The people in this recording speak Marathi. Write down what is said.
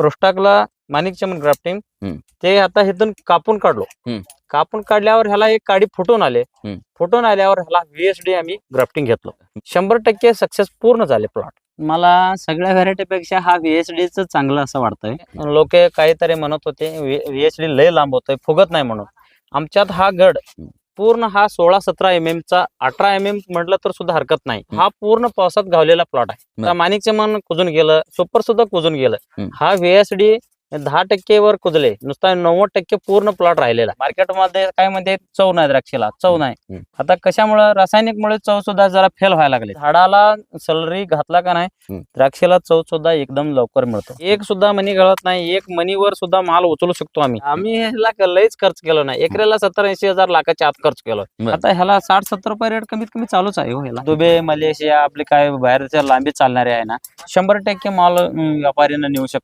रोस्टाकला माणिक चमन ग्राफ्टिंग हम्म. ते आता इथून कापून काढलो. हम्म. कापून काढल्यावर ह्याला एक काडी फुटून आले. हम्म. फुटून आल्यावर ह्याला VSD आम्ही ग्राफ्टिंग घेतलो. 100% सक्सेस पूर्ण झाले प्लॉट. मला सगळ्या व्हरायटीपेक्षा हा VSD च चांगलं असं वाटतंय. लोक काहीतरी म्हणत होते VSD लय लांब होतोय, फुगत नाही म्हणून. आमच्यात हा गड पूर्ण हा 16-17 mm चा 18 mm म्हटलं तर सुद्धा हरकत नाही. हा पूर्ण पावसात गावलेला प्लॉट आहे. बर. माणिकचे मन कुजून गेलं, सुपर सुद्धा कुजून गेलं. हम्म. हा VSD 10% वर कुजले, नुसता 90% पूर्ण प्लॉट राहिलेला. मार्केटमध्ये काय म्हणते चव नाही, द्राक्षाला चव नाही. आता कशामुळे रासायनिक मुळे चव सुद्धा जरा फेल व्हायला लागले. झाडाला सलरी घातला का नाही द्राक्षाला चव सुद्धा एकदम लवकर मिळतो. एक सुद्धा मनी गळत नाही. एक मनीवर सुद्धा माल उचलू शकतो आम्ही ह्याला लयच खर्च केलो नाही. एकऱ्याला 70-80 हजार लाखाच्या आत खर्च केलो. आता ह्याला 60-70 रुपये रेट कमीत कमी चालूच आहे. ह्याला दुबई, मलेशिया आपले काय बाहेरच्या लांबी चालणारे आहे ना, 100% माल व्यापाऱ्यांना नेऊ शकतो.